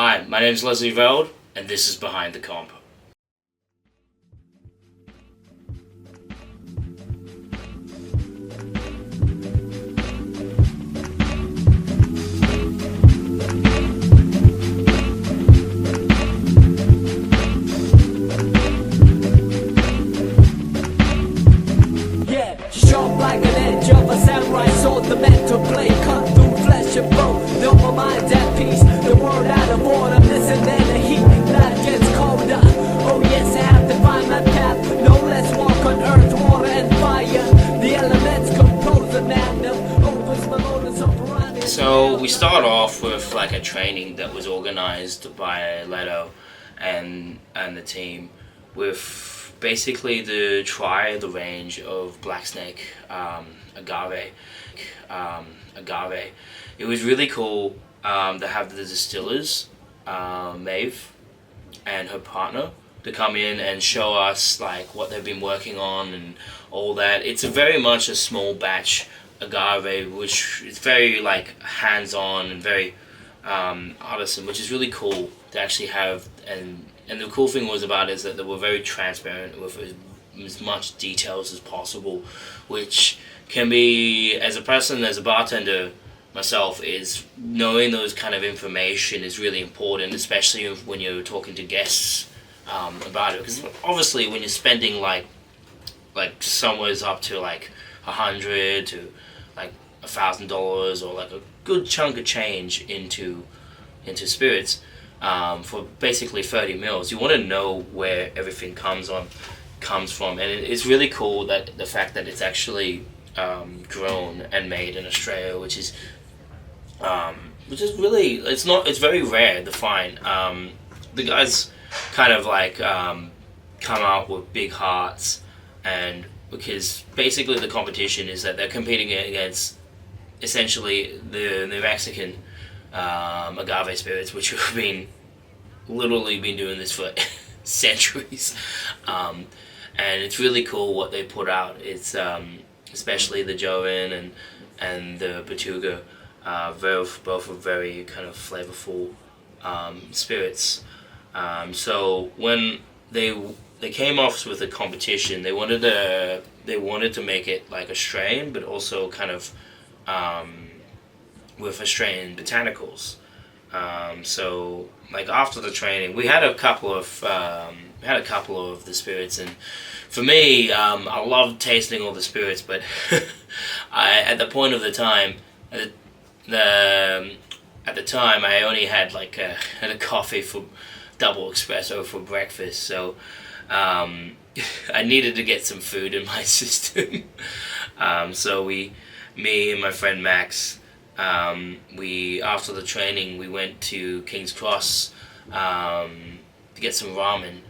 Hi, my name is Leslie Veld, and this is Behind the Comp. Yeah, sharp like an edge of a samurai sword, the mental blade cut through flesh and bone. No, my mind's at peace, the world out of order. Listen, then the heat that gets colder. Oh yes, I have to find my path. No less walk on earth, water and fire. The elements compose a magnum. Opens my modus operandi. So we start off with like a training that was organized by Leto and the team with basically the range of black snake agave. It was really cool to have the distillers, Maeve and her partner, to come in and show us like what they've been working on and all that. It's very much a small batch agave, which is very like hands-on and very artisan, which is really cool to actually have. And the cool thing was about it is that they were very transparent with as much details as possible, which can be, as a bartender myself, is knowing those kind of information is really important, especially when you're talking to guests about it. Because obviously when you're spending like somewhere's up to like $100 to like $1,000 or like a good chunk of change into spirits, for basically 30 mils, you want to know where everything comes from, and it's really cool that the fact that it's actually grown and made in Australia, which is really, it's very rare to find. The guys kind of like come out with big hearts, and because basically the competition is that they're competing against essentially the Mexican agave spirits, which have literally been doing this for centuries, and it's really cool what they put out. It's especially the Joven and the Batuga, both are very kind of flavorful spirits. So when they came off with a competition, they wanted to make it like Australian, but also kind of with Australian botanicals. So like after the training, we had a couple of the spirits, and for me, I loved tasting all the spirits, but at the point of the time, at the time, I only had had a coffee for double espresso for breakfast, so I needed to get some food in my system. So me and my friend Max, after the training, we went to King's Cross to get some ramen.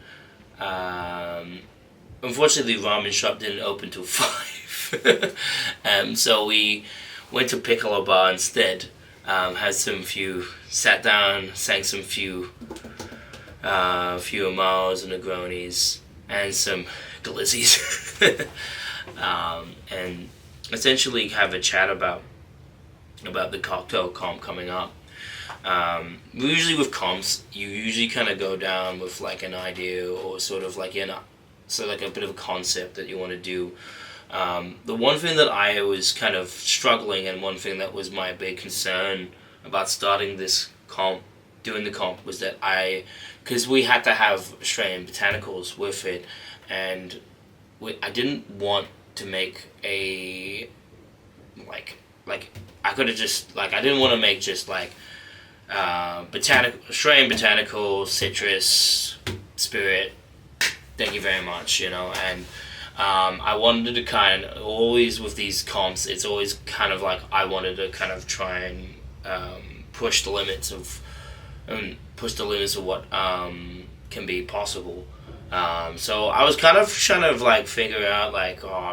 Unfortunately, the ramen shop didn't open till 5, so we went to Piccolo Bar instead. Sat down, sang some few Amaros and Negronis and some Glizzies, and essentially have a chat about the cocktail comp coming up. Usually with comps, you usually kind of go down with like an idea or sort of like a bit of a concept that you want to do. The one thing that I was kind of struggling, and one thing that was my big concern about starting this doing the comp, was that because we had to have Australian botanicals with it, and I didn't want to make I could have just I didn't want to make just Australian botanical citrus spirit. Thank you very much, and I wanted to kind of always with these comps. It's always kind of like I wanted to kind of try and push the limits of what can be possible. So I was kind of trying to figure out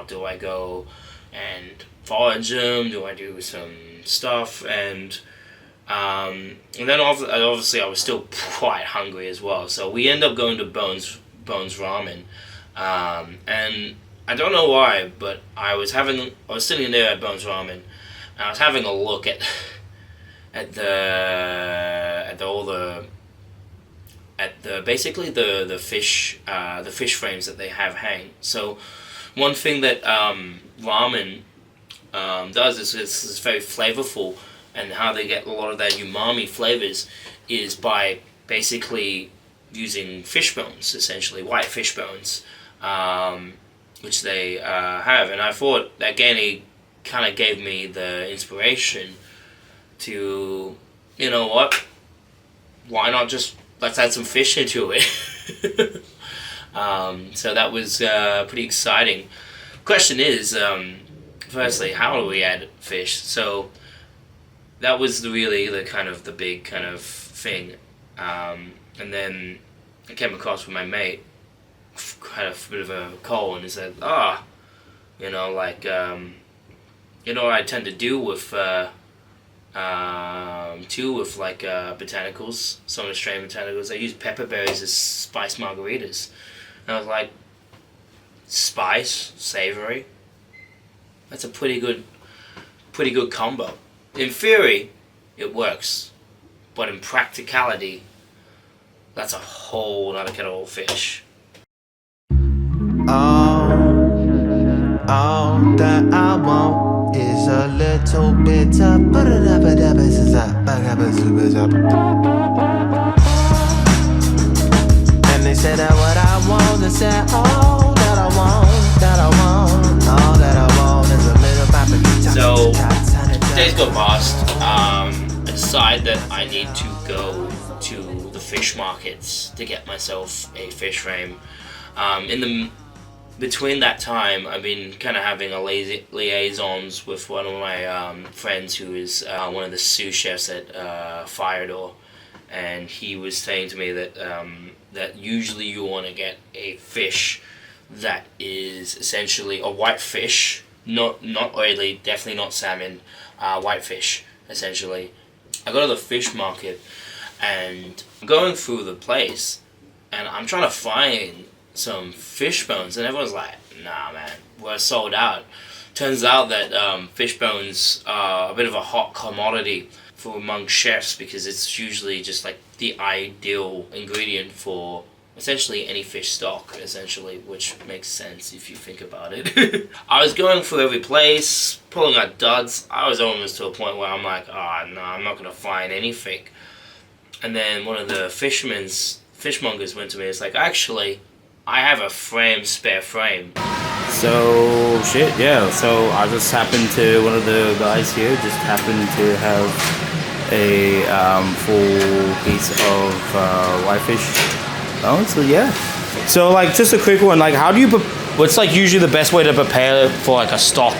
do I go and forage them? Do I do some stuff? And then obviously I was still quite hungry as well. So we end up going to Bones Ramen, and I don't know why, but I was sitting there at Bones Ramen, and I was having a look at all the at basically the fish frames that they have hang. So one thing that ramen does is it's very flavorful, and how they get a lot of that umami flavors is by basically using fish bones, essentially white fish bones, which they have. And I thought that kind of gave me the inspiration to, you know what, why not just let's add some fish into it. So that was pretty exciting. Question is, firstly, how do we add fish? So that was really the big kind of thing. And then I came across with my mate, had a bit of a call, and he said, you know, like, you know what I tend to do with botanicals, some Australian botanicals, I use pepper berries as spice margaritas. And I was like, spice, savory, that's a pretty good combo. In theory, it works, but in practicality, that's a whole other kettle of fish. All that I want is a little bit of and they said that what I want, they said all that I want, all that I want is a little bit. So days go past. I decide that I need to go to the fish markets to get myself a fish frame. Between that time, I've been kind of having a liaisons with one of my friends who is one of the sous chefs at Fire Door, and he was saying to me that that usually you want to get a fish that is essentially a white fish, not oily, definitely not salmon, white fish essentially. I go to the fish market and I'm going through the place, and I'm trying to find some fish bones, and everyone's like, nah man, we're sold out. Turns out that fish bones are a bit of a hot commodity for among chefs, because it's usually just like the ideal ingredient for essentially any fish stock, essentially, which makes sense if you think about it. I was going through every place, pulling out duds. I was almost to a point where I'm like, no, I'm not gonna find anything. And then one of the fishmongers went to me, it's like, actually, I have a spare frame. So, so I just happened to, one of the guys here just happened to have a full piece of whitefish. So yeah. So like, just a quick one, like how do you, what's like usually the best way to prepare for like a stock?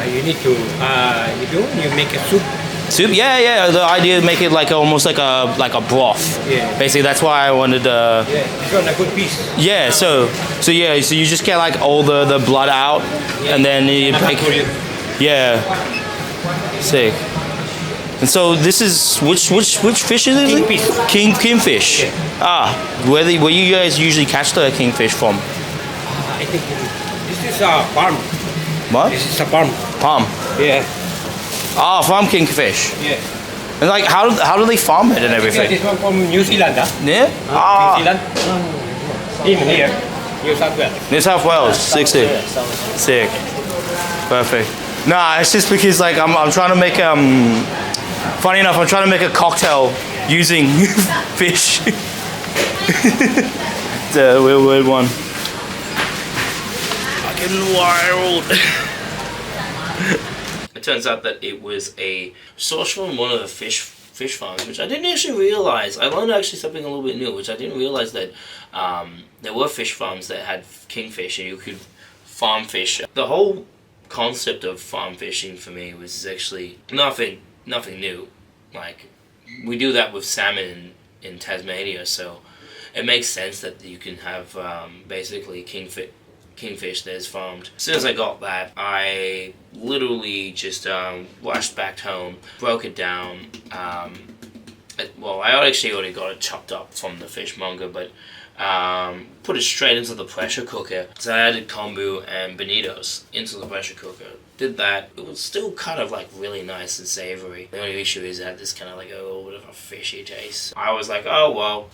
You need to, you make a soup. Soup? Yeah. The idea is make it like almost like a broth. Yeah. Basically, that's why I wanted to. Yeah, it's got a good piece. Yeah. So you just get like all the blood out, and then you make. Yeah. Sick. And so this is which fish is it? Kingfish. Kingfish. Yeah. Where you guys usually catch the kingfish from? I think this is a farm. What? This is a farm. Palm. Yeah. Farm kingfish. Yeah. And like how do they farm it and everything? This one from New Zealand, huh? Yeah. New Zealand. Even here, New South Wales. New South Wales, 60. Sick. Perfect. Nah, it's just because like I'm trying to make funny enough, I'm trying to make a cocktail using fish. It's a weird one. Fucking wild. It turns out that it was a source from one of the fish farms, which I didn't actually realize. I learned actually something a little bit new, which I didn't realize, that there were fish farms that had kingfish and you could farm fish. The whole concept of farm fishing for me was actually nothing new. Like, we do that with salmon in Tasmania, so it makes sense that you can have basically kingfish that is farmed. As soon as I got that, I literally just rushed back home, broke it down. Well, I actually already got it chopped up from the fishmonger, but put it straight into the pressure cooker. So I added kombu and bonitos into the pressure cooker. Did that. It was still kind of like really nice and savory. The only issue is it had this kind of like a little bit of a fishy taste. I was like, oh well,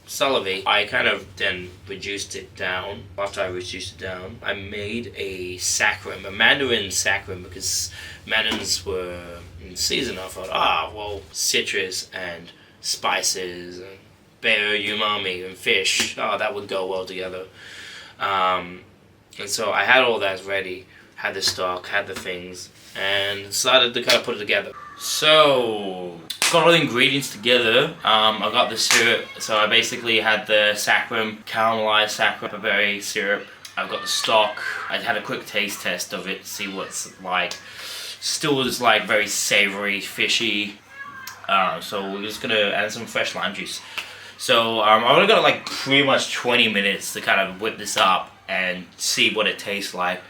salivate. I kind of then reduced it down. After I reduced it down, I made a saccharin, a mandarin saccharin, because mandarins were in season. I thought, well, citrus and spices and bear, umami, and fish, that would go well together. And so I had all that ready, had the stock, had the things, and decided to kind of put it together. So, got all the ingredients together. I got the syrup, so I basically had the saccharin, caramelized saccharin berry syrup. I've got the stock. I had a quick taste test of it to see what's like. Still is like very savory, fishy. So we're just gonna add some fresh lime juice. So I've only got like pretty much 20 minutes to kind of whip this up and see what it tastes like.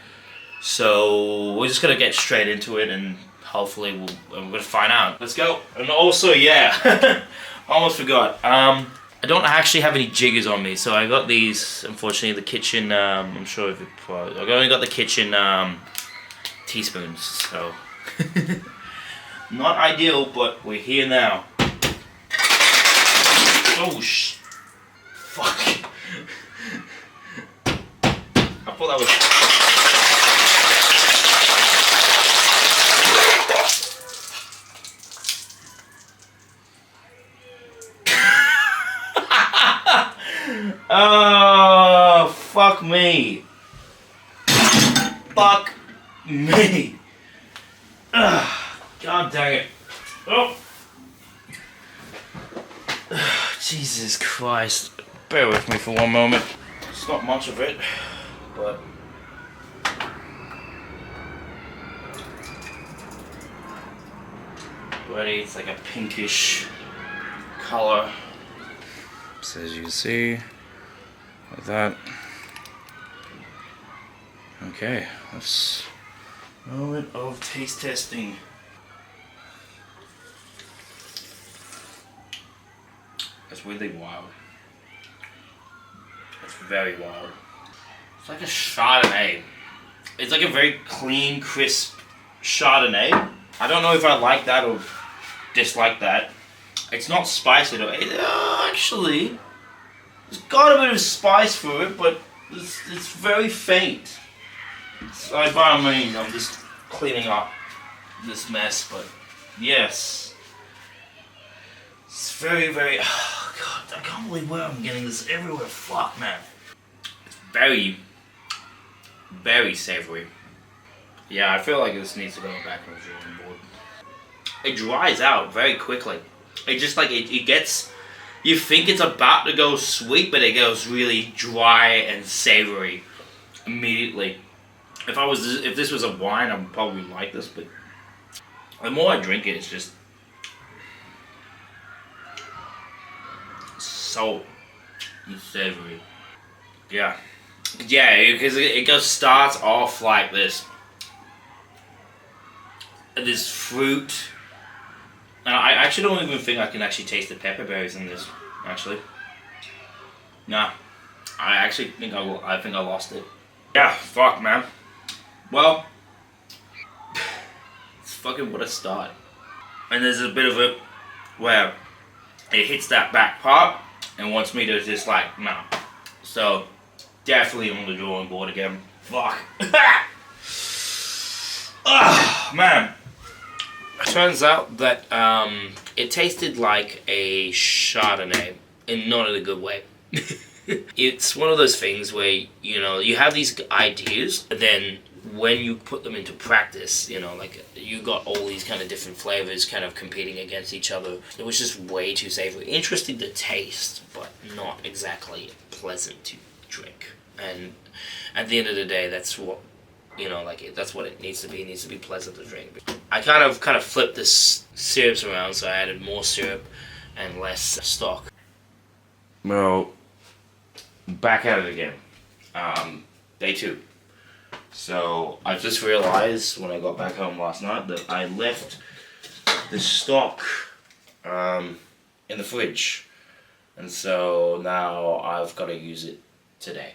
So we're just gonna get straight into it, and hopefully we're gonna find out. Let's go. And also, yeah, almost forgot. I don't actually have any jiggers on me, so I got these. Unfortunately, the kitchen. I'm sure if I only got the kitchen teaspoons, so not ideal, but we're here now. Oh fuck! I thought that was. Oh, fuck me. Fuck me. God dang it. Oh. Jesus Christ. Bear with me for one moment. It's not much of it, but. Ready, it's like a pinkish color. So as you can see, like that. Okay, let's moment of taste testing. That's really wild. That's very wild. It's like a Chardonnay. It's like a very clean, crisp Chardonnay. I don't know if I like that or dislike that. It's not spicy though. Actually, it's got a bit of spice for it, but it's very faint. So I mean, I'm just cleaning up this mess, but yes. It's very, very, oh god, I can't believe where I'm getting this everywhere. Fuck, man. It's very, very savory. Yeah, I feel like this needs to go back on the drawing board. It dries out very quickly. It just like, it gets, you think it's about to go sweet, but it goes really dry and savory immediately. If this was a wine, I would probably like this, but the more I drink it, it's just so savory. Yeah, because it just starts off like this fruit. And I actually don't even think I can actually taste the pepper berries in this. Actually, nah. I actually think I think I lost it. Yeah, fuck, man. Well, it's fucking what a start. And there's a bit of it where it hits that back part and wants me to just like, nah. So, definitely on the drawing board again. Fuck. Oh, man. Turns out that it tasted like a Chardonnay, and not in a good way. It's one of those things where, you know, you have these ideas, but then when you put them into practice, you know, like you got all these kind of different flavors kind of competing against each other. It was just way too savory. Interesting to taste, but not exactly pleasant to drink. And at the end of the day, that's what, you know, like that's what it needs to be. It needs to be pleasant to drink. I kind of flipped this syrups around, so I added more syrup and less stock. Well, back at it again. Day 2. So I just realized when I got back home last night that I left the stock in the fridge, and so now I've got to use it today.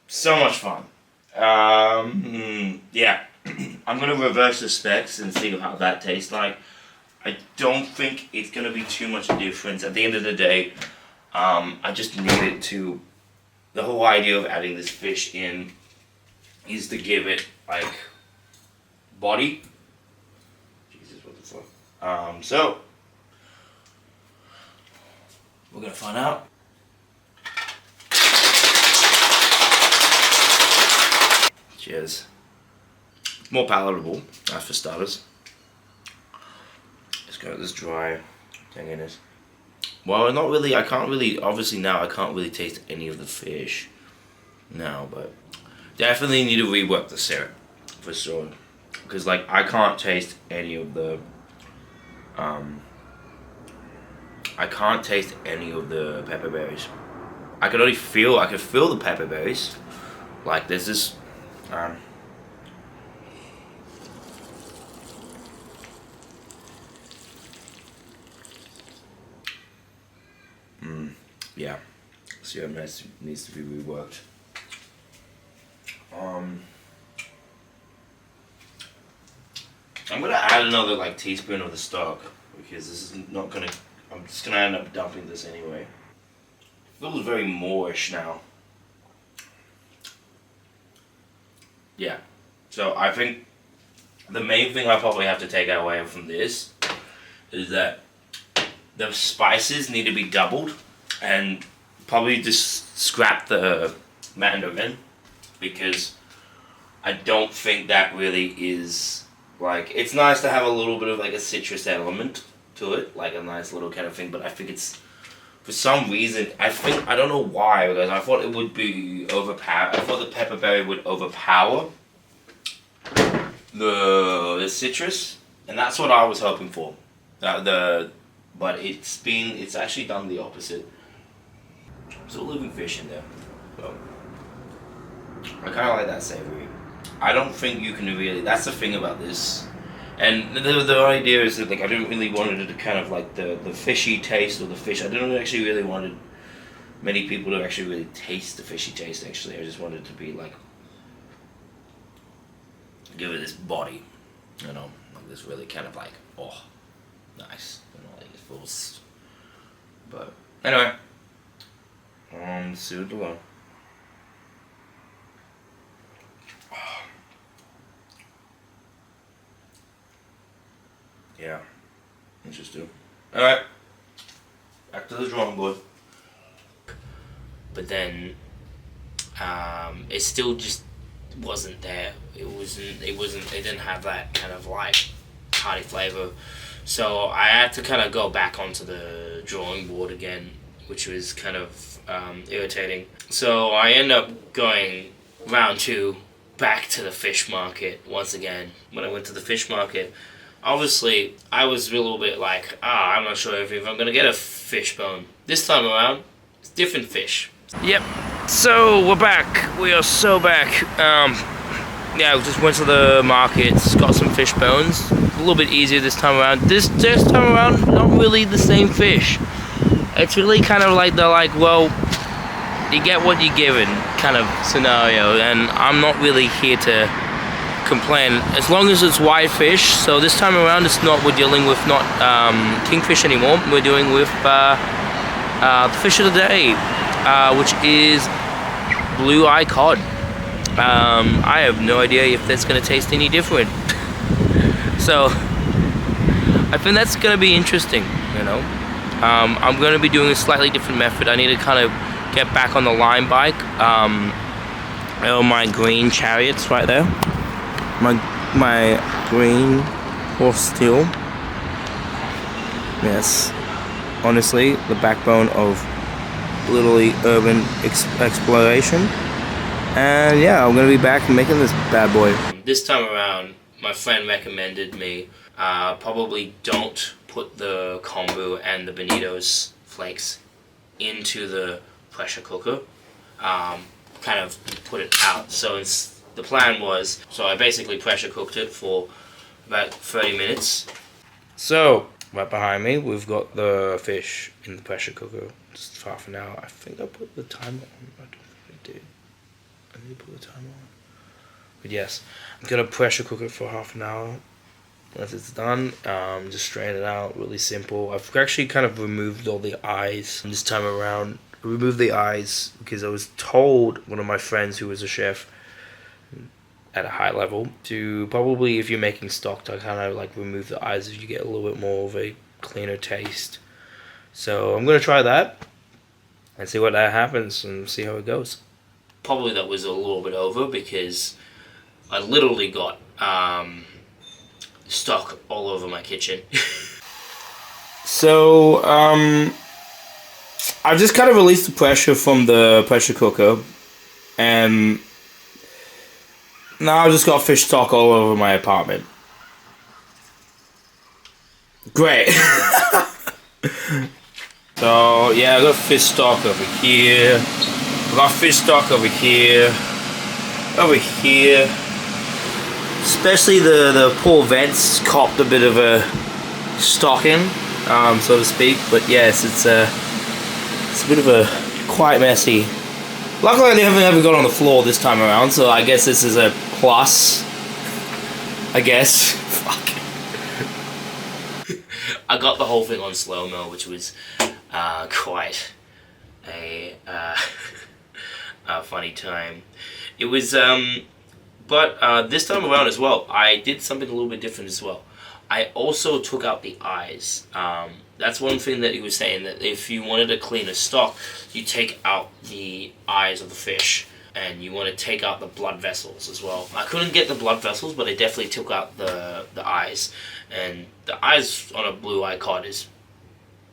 So much fun. Yeah, I'm gonna reverse the specs and see how that tastes like. I don't think it's gonna be too much difference. At the end of the day, I just needed to. The whole idea of adding this fish in is to give it like body. Jesus, what the fuck? So we're gonna find out. Cheers. It's more palatable, that's for starters. Let's go with this dry tanginess. Well, not really. I can't really. Obviously now I can't really taste any of the fish. now, but definitely need to rework the syrup for sure. Because like I can't taste any of the I can't taste any of the pepper berries. I could feel the pepper berries. Like there's this yeah, syrup needs to be reworked. I'm gonna add another like teaspoon of the stock because this is not gonna. I'm just gonna end up dumping this anyway. It feels very moorish now. Yeah, so I think the main thing I probably have to take away from this is that the spices need to be doubled and probably just scrap the mandarin because I don't think that really is like, it's nice to have a little bit of like a citrus element to it, like a nice little kind of thing, but I think it's, for some reason, I don't know why, because I thought it would be overpowered. I thought the pepperberry would overpower the citrus, and that's what I was hoping for. But it's actually done the opposite. There's a living fish in there. So I kind of like that savory. I don't think you can really. That's the thing about this. And the idea is that like I didn't really want it to kind of like the fishy taste of the fish. I didn't actually really wanted many people to actually really taste the fishy taste. Actually, I just wanted it to be like give it this body, you know, like this really kind of like nice, you know, like it feels. But anyway, see it below. Yeah, interesting. Alright, back to the drawing board. But then, it still just wasn't there. It didn't have that kind of like hearty flavor. So I had to kind of go back onto the drawing board again, which was kind of irritating. So I ended up going round 2 back to the fish market once again. When I went to the fish market, obviously, I was a little bit like, I'm not sure if I'm gonna get a fish bone. This time around, it's different fish. Yep, so we're back. We are so back. Yeah, we just went to the markets, got some fish bones. A little bit easier this time around. This time around, not really the same fish. It's really kind of like well, you get what you're given kind of scenario, and I'm not really here to complain as long as it's white fish. So this time around we're dealing with not kingfish anymore. We're dealing with the fish of the day, which is blue-eye cod. I have no idea if that's going to taste any different. So I think that's going to be interesting, you know. I'm going to be doing a slightly different method. I need to kind of get back on the line bike. My green Chariot's right there. My green horse steel. Yes, honestly, the backbone of literally urban exploration. And yeah, I'm gonna be back and making this bad boy. This time around, my friend recommended me probably don't put the kombu and the Benito's flakes into the pressure cooker. Kind of put it out. So the plan was, so I basically pressure cooked it for about 30 minutes. So, right behind me, we've got the fish in the pressure cooker, just for half an hour. I think I put the timer on. I don't think I did. I need to put the timer on. But yes, I'm gonna pressure cook it for half an hour. once it's done, just strain it out. Really simple. I've actually kind of removed all the eyes this time around. Remove the eyes because I was told, one of my friends who was a chef at a high level, to probably, if you're making stock, to kind of like remove the eyes if you get a little bit more of a cleaner taste. So I'm gonna try that and see what that happens and see how it goes. Probably that was a little bit over because I literally got stock all over my kitchen. So I just kind of released the pressure from the pressure cooker, and now I just got fish stock all over my apartment. Great. So yeah, I got fish stock over here. I got fish stock over here. Over here. Especially the poor vents copped a bit of a stocking, so to speak. But yes, it's a bit of a quite messy. Luckily, I haven't ever got on the floor this time around, so I guess this is a plus. I guess. Fuck. I got the whole thing on slow-mo, which was quite a funny time. It was, but this time around as well, I did something a little bit different as well. I also took out the eyes. That's one thing that he was saying, that if you wanted to clean a stock, you take out the eyes of the fish, and you want to take out the blood vessels as well. I couldn't get the blood vessels, but I definitely took out the eyes. And the eyes on a blue eye cod is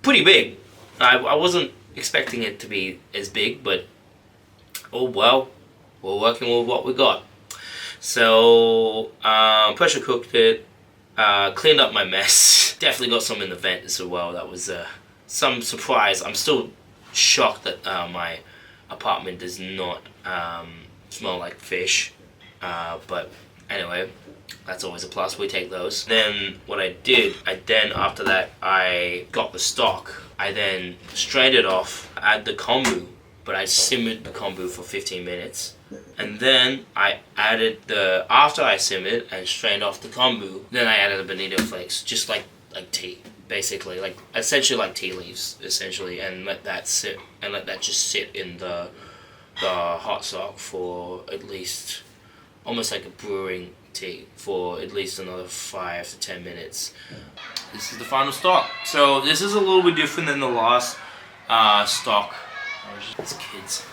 pretty big. I wasn't expecting it to be as big, but oh well, we're working with what we got. So pressure cooked it, cleaned up my mess. Definitely got some in the vent as well. That was some surprise. I'm still shocked that my apartment does not smell like fish, but anyway, that's always a plus. We take those. Then what I did, after that I got the stock. I then strained it off, add the kombu, but I simmered the kombu for 15 minutes. And then I added after I simmered and strained off the kombu, then I added the bonito flakes, just like tea, basically, like essentially like tea leaves, essentially, and let that sit, and let that just sit in the hot stock for at least, almost like a brewing tea, for at least another 5 to 10 minutes. This is the final stock. So this is a little bit different than the last stock. It's kids.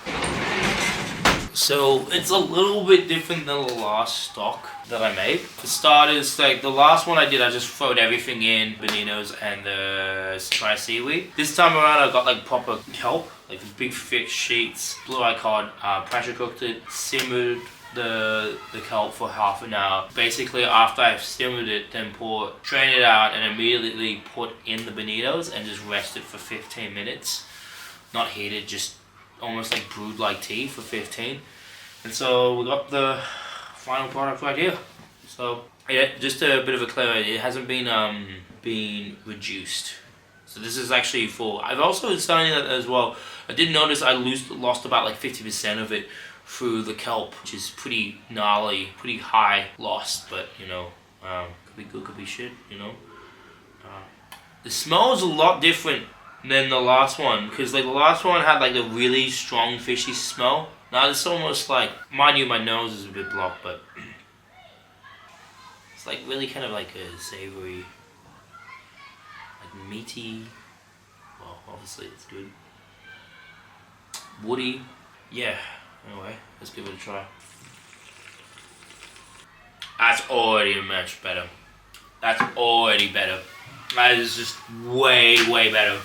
So it's a little bit different than the last stock that I made. For starters, like the last one I did, I just throwed everything in, bonitos and the dry seaweed. This time around I got like proper kelp, like the big thick sheets, blue-eye cod, pressure cooked it, simmered the kelp for half an hour. Basically after I've simmered it, then drain it out and immediately put in the bonitos and just rest it for 15 minutes. Not heated, just almost like brewed like tea for 15. And so we got the final product right here. So yeah, just a bit of a clarity, it hasn't been reduced. So this is actually full. I've also started that as well. I did notice I lost about like 50% of it through the kelp, which is pretty gnarly, pretty high loss, but you know, could be good, could be shit, you know. The smell is a lot different than the last one, because like the last one had like a really strong fishy smell. Now it's almost like, mind you, my nose is a bit blocked, but it's like really kind of like a savory, like meaty, well obviously it's good, woody, yeah. Anyway, let's give it a try. That's already much better. That's already better. That is just way better.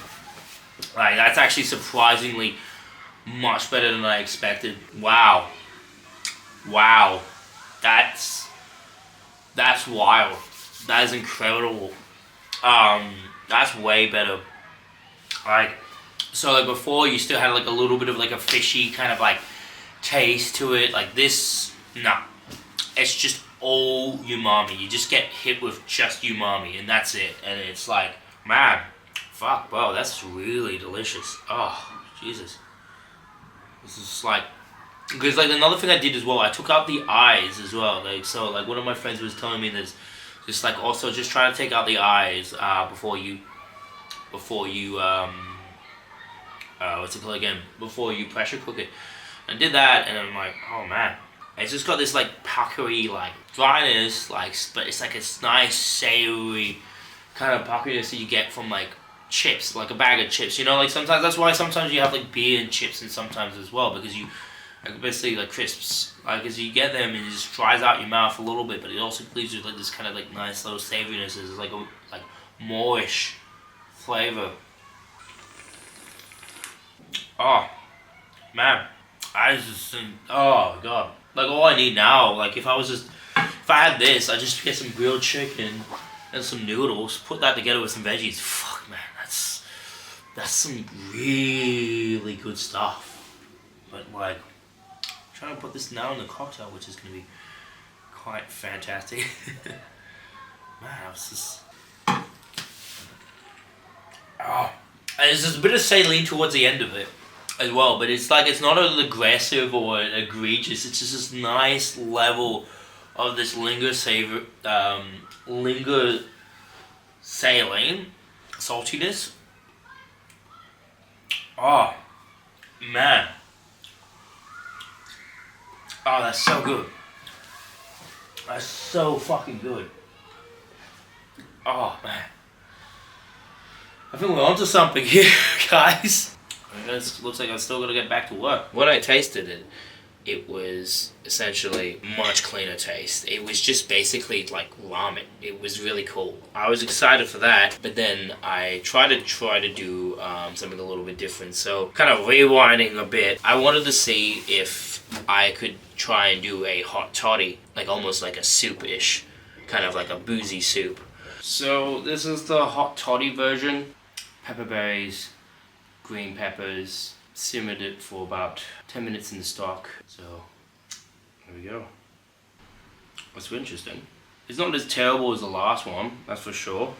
Like, that's actually surprisingly much better than I expected. Wow. Wow. That's wild. That is incredible. That's way better. Like, so like before you still had like a little bit of like a fishy kind of like taste to it. Like this, nah. It's just all umami. You just get hit with just umami and that's it. And it's like, man, fuck, bro, that's really delicious. Oh, Jesus. This is like, because like another thing I did as well, I took out the eyes as well. Like, so like one of my friends was telling me there's Just like also just try to take out the eyes before you what's it called again? Before you pressure cook it. I did that, and I'm like, oh man, it's just got this like puckery like dryness, like, but it's like a nice savory kind of puckeriness that you get from like chips, like a bag of chips. You know, like sometimes that's why sometimes you have like beer and chips, and sometimes as well because you like basically like crisps. Like as you get them, and it just dries out your mouth a little bit, but it also leaves you with like this kind of like nice little savoriness. It's like a like moreish flavor. Oh man, I just think, oh god, like all I need now, like if I had this, I'd just get some grilled chicken and some noodles, put that together with some veggies. Fuck man, that's some really good stuff. But like, I'm trying to put this now in the cocktail, which is gonna be quite fantastic. Man, I was just, oh, and there's a bit of saline towards the end of it as well, but it's like it's not an aggressive or an egregious. It's just this nice level of this linger saline saltiness. Oh man, oh that's so good. That's so fucking good. Oh man, I think we're onto something here, guys. It looks like I'm still gonna get back to work. When I tasted it, it was essentially much cleaner taste. It was just basically like ramen. It was really cool. I was excited for that, but then I tried to do something a little bit different. So kind of rewinding a bit, I wanted to see if I could try and do a hot toddy, like almost like a soup-ish, kind of like a boozy soup. So this is the hot toddy version. Pepper berries, green peppers, simmered it for about 10 minutes in the stock. So there we go. That's interesting. It's not as terrible as the last one, that's for sure.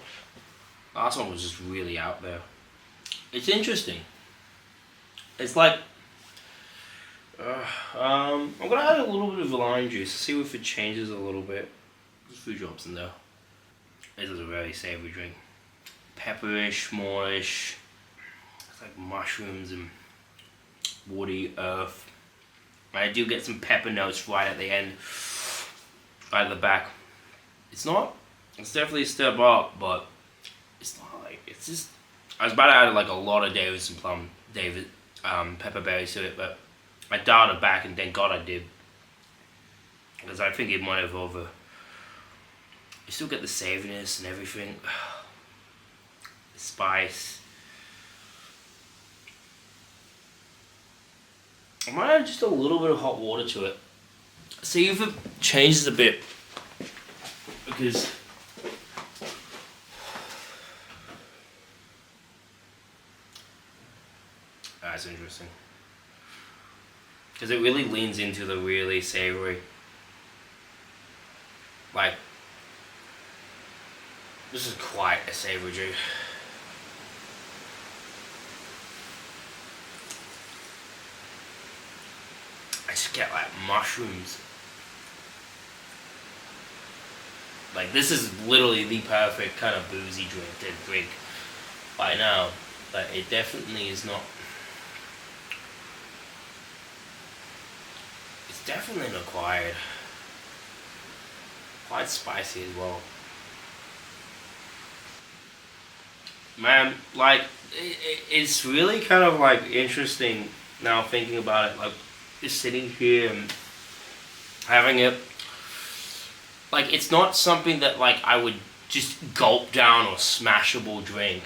Last one was just really out there. It's interesting. It's like I'm gonna add a little bit of lime juice to see if it changes a little bit. There's 2 drops in there. This is a very savory drink. Pepperish, moreish. It's like mushrooms and woody earth. I do get some pepper notes right at the end, right at the back. It's definitely a step up, but it's not like, it's just, I was about to add like a lot of pepper berries to it, but I dialed it back, and thank God I did, because I think it might have you still get the savoriness and everything, the spice. I might add just a little bit of hot water to it. See if it changes a bit. Because that's interesting. Because it really leans into the really savory. Like, this is quite a savory drink. I just get like mushrooms. Like, this is literally the perfect kind of boozy drink to drink right now. But it definitely is not. It's definitely not quite spicy as well. Man, like, it's really kind of like interesting now thinking about it. Like, just sitting here and having it, like, it's not something that like I would just gulp down or smashable drink,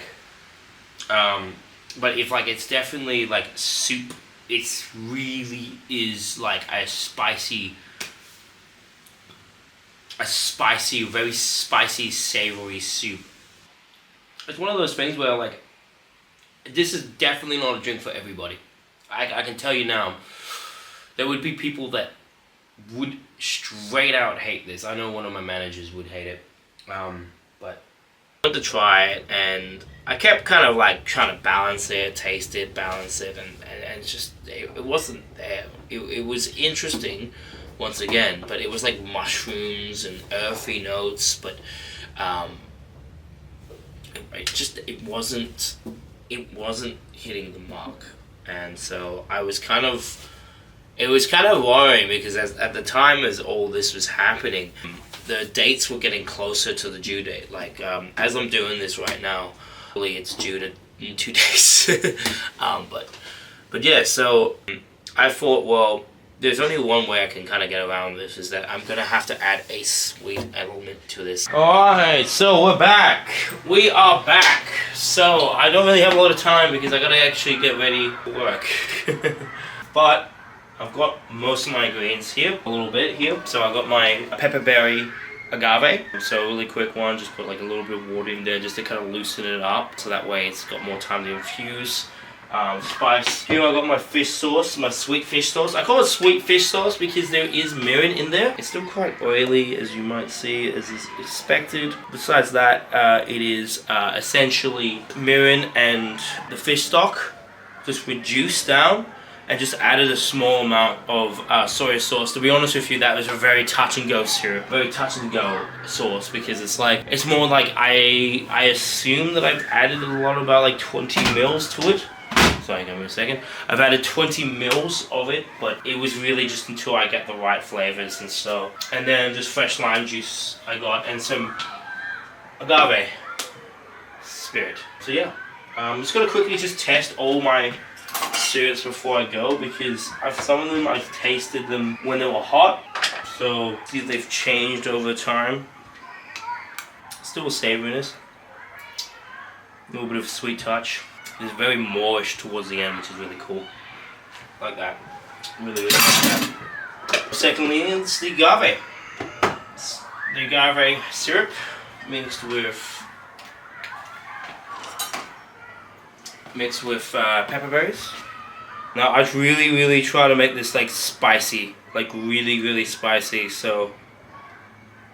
but if like, it's definitely like soup. It's really is like a spicy, very spicy, savory soup. It's one of those things where like, this is definitely not a drink for everybody. I can tell you now. There would be people that would straight out hate this. I know one of my managers would hate it. But I wanted to try it, and I kept kind of like trying to balance it, taste it, balance it, and just, it wasn't there. It was interesting, once again, but it was like mushrooms and earthy notes, but Um, it wasn't hitting the mark, and so I was kind of. It was kind of worrying because at the time as all this was happening, the dates were getting closer to the due date. Like as I'm doing this right now, really it's due in 2 days. But yeah, so I thought, well, there's only one way I can kind of get around this, is that I'm gonna have to add a sweet element to this. Alright, so we're back. We are back. So I don't really have a lot of time because I gotta actually get ready for work. But I've got most of my ingredients here, a little bit here. So I got my pepperberry agave. So a really quick one, just put like a little bit of water in there just to kind of loosen it up, so that way it's got more time to infuse. Spice. Here I got my fish sauce, my sweet fish sauce. I call it sweet fish sauce because there is mirin in there. It's still quite oily, as you might see, as is expected. Besides that, it is essentially mirin and the fish stock just reduced down, and just added a small amount of soy sauce. To be honest with you, that was a very touch and go syrup, very touch and go sauce, because it's more like I assume that I've added a lot, about like 20 mils to it. Sorry, give me a second. I've added 20 mils of it, but it was really just until I get the right flavors and so. And then just fresh lime juice I got, and some agave spirit. So yeah, I'm just gonna quickly just test all my syrups before I go, because some of them I've tasted them when they were hot, so see if they've changed over time. Still a savoriness, a little bit of a sweet touch. It's very moreish towards the end, which is really cool. Like that, really like that. Secondly, it's the agave. It's the agave syrup mixed with pepperberries. Now I really try to make this like spicy, like really spicy, so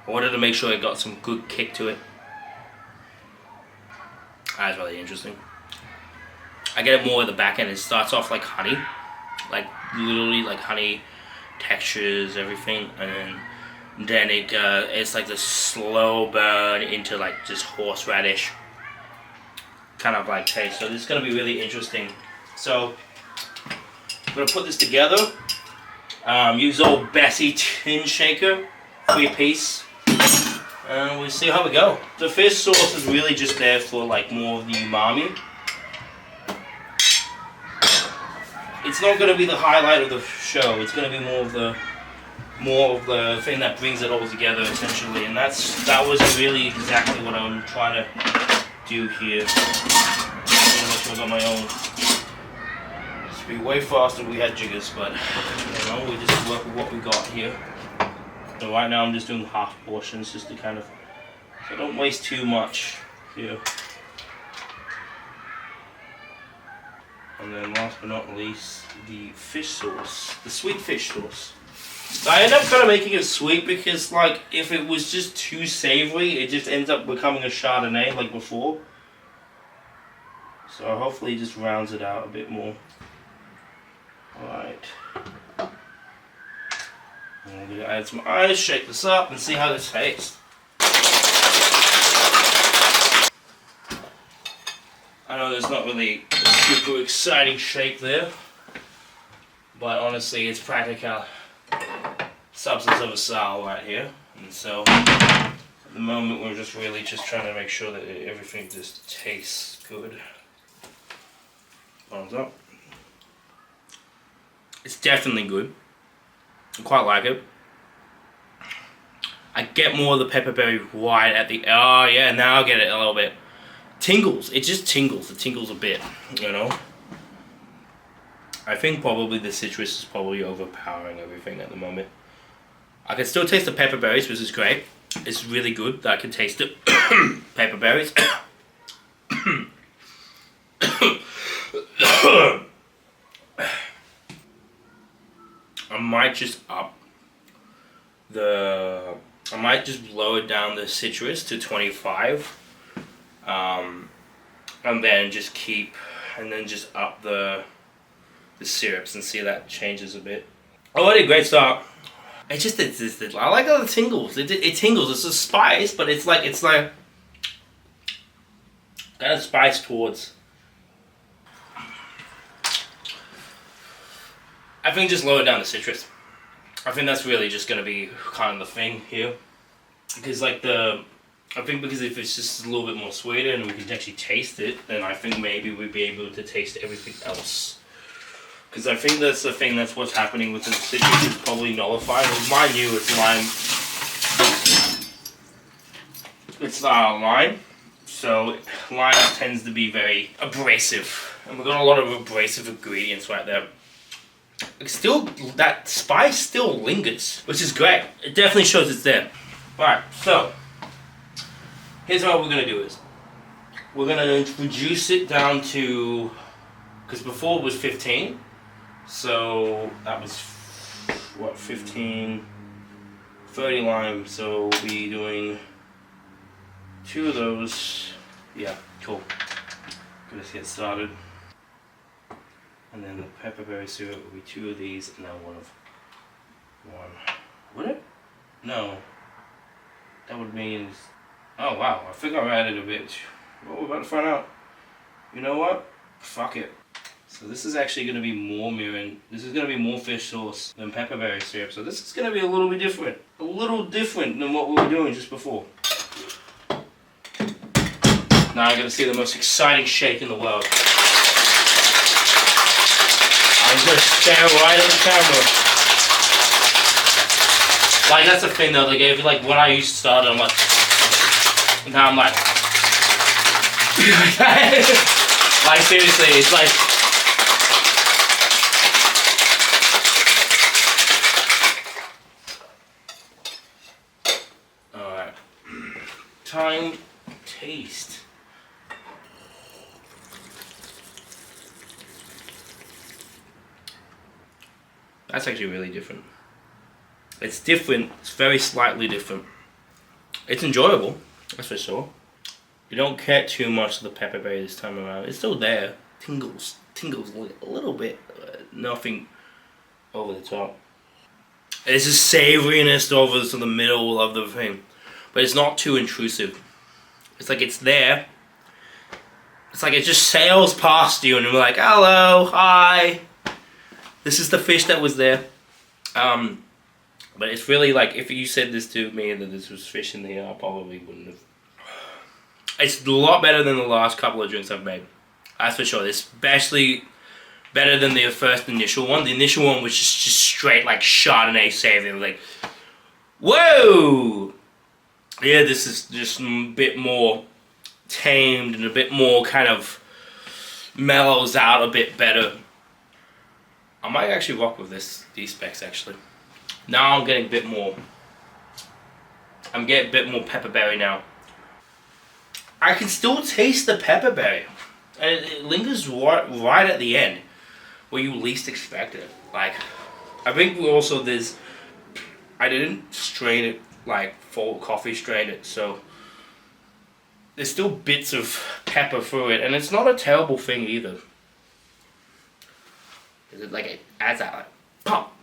I wanted to make sure it got some good kick to it. That's really interesting. I get it more at the back end. It starts off like honey, like literally like honey textures, everything, and then it's like the slow burn into like just horseradish kind of like taste. So this is gonna be really interesting. So I'm gonna put this together. Use old Bessie tin shaker, 3-piece, and we'll see how we go. The fish sauce is really just there for like more of the umami. It's not gonna be the highlight of the show. It's gonna be more of the thing that brings it all together, essentially. And that was really exactly what I'm trying to do here. I'm gonna make sure I got my own. It's be way faster if we had jiggers, but you know, we just work with what we got here. So right now I'm just doing half portions, just to kind of, so don't waste too much here. And then last but not least, the fish sauce, the sweet fish sauce. So I end up kind of making it sweet because, like, if it was just too savory, it just ends up becoming a Chardonnay like before. So hopefully it just rounds it out a bit more. Alright. I'm going to add some ice, shake this up, and see how this tastes. I know there's not really a super exciting shape there, but honestly it's practical substance of a sour right here. And so at the moment we're just really just trying to make sure that everything just tastes good. Thumbs up. It's definitely good. I quite like it. I get more of the pepperberry right at the, oh yeah, now I get it a little bit. Tingles, it just tingles, it tingles a bit, you know. I think probably the citrus is probably overpowering everything at the moment. I can still taste the pepperberries, which is great. It's really good that I can taste it. Pepperberries. I might just lower down the citrus to 25. And then just just up the syrups and see that changes a bit. Already great start. I like all the tingles. It tingles. It's a spice, but it's like kind of spice towards. I think just lower down the citrus. I think that's really just gonna be kind of the thing here, because like I think because if it's just a little bit more sweeter and we can actually taste it, then I think maybe we'd be able to taste everything else. Because I think that's the thing, that's what's happening with the citrus, is probably nullified. Well, mind you, it's lime. It's lime, so lime tends to be very abrasive, and we've got a lot of abrasive ingredients right there. Still, that spice still lingers, which is great. It definitely shows it's there. Alright, so here's what we're gonna do is we're gonna reduce it down to, because before it was 15, so that was what, 15, 30 lime, so we'll be doing 2 of those. Yeah, cool. Let's get started. And then the pepperberry syrup will be 2 of these, and then one. Would it? No. That would mean. Oh wow, I think I added a bit. Well, we're about to find out. You know what? Fuck it. So this is actually going to be more mirin. This is going to be more fish sauce than pepperberry syrup. So this is going to be a little bit different. A little different than what we were doing just before. Now I'm going to see the most exciting shake in the world. I'm going to stare right at the camera. Like, that's the thing though, like, like when I used to start, I'm like, now I'm like, like seriously, it's like, alright, time taste. That's actually really different. It's different, it's very slightly different. It's enjoyable, that's for sure. You don't get too much of the pepperberry this time around. It's still there, tingles a little bit, nothing over the top. It's a savoriness over to the middle of the thing, but it's not too intrusive. It's like it's there. It's like it just sails past you and you're like, hello, hi. This is the fish that was there. But it's really like, if you said this to me and that this was fish in there, I probably wouldn't have. It's a lot better than the last couple of drinks I've made. That's for sure. Especially better than the first initial one. The initial one was just straight like Chardonnay savory. Like, whoa! Yeah, this is just a bit more tamed and a bit more kind of mellows out a bit better. I might actually rock with these specs actually. Now I'm getting a bit more. I'm getting a bit more pepperberry now. I can still taste the pepperberry, and it lingers right at the end, where you least expect it. Like, I think also I didn't strain it like full coffee strain it, so there's still bits of pepper through it, and it's not a terrible thing either. Like it adds that like pop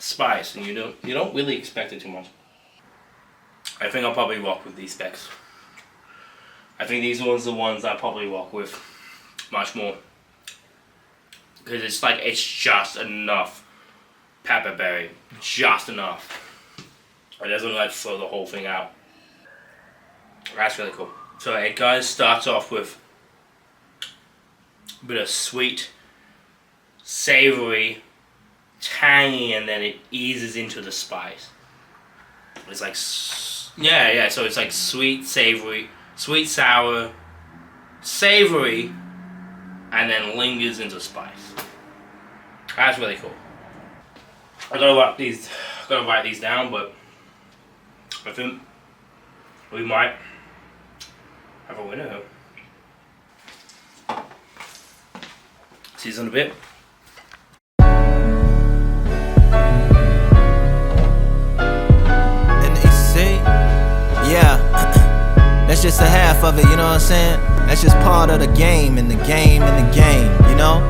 spice, and you don't really expect it too much. I think I'll probably rock with these specs. I think these ones are the ones I probably rock with much more, because it's just enough pepperberry, just enough. It doesn't like throw the whole thing out. That's really cool. So it guys starts off with a bit of sweet, savory, tangy, and then it eases into the spice. It's like, yeah, so it's like sweet, savory, sweet, sour, savory, and then lingers into spice. That's really cool. I gotta write these down, but I think we might have a winner here. Season a bit. That's just a half of it, you know what I'm saying? That's just part of the game, and the game, and the game, you know?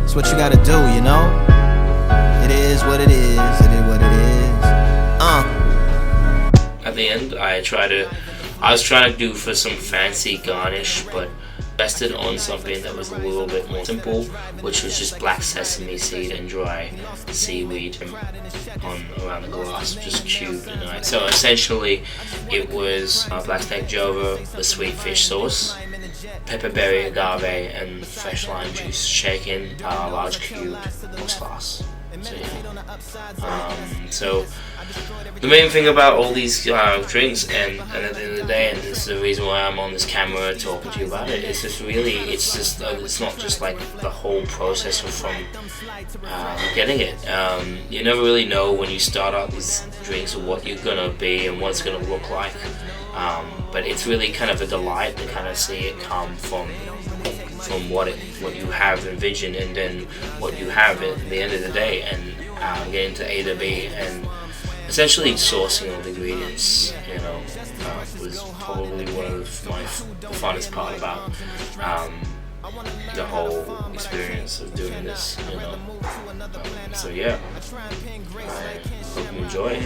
It's what you gotta do, you know? It is what it is, it is what it is. At the end, I try to I was trying to do for some fancy garnish, but rested on something that was a little bit more simple, which was just black sesame seed and dry seaweed on around the glass, just cubed and nice. So essentially, it was black snake jova, the sweet fish sauce, pepperberry agave, and fresh lime juice shaken, large cubed glass. So yeah. So the main thing about all these drinks, and at the end of the day, and this is the reason why I'm on this camera talking to you about it, it's just really, it's not just like the whole process from getting it. You never really know when you start out these drinks what you're gonna be and what it's gonna look like. But it's really kind of a delight to kind of see it come from what you have envisioned and then what you have at the end of the day, and getting to A to B and essentially sourcing all the ingredients, was probably one of my funnest part about the whole experience of doing this, So yeah, I hope you enjoy.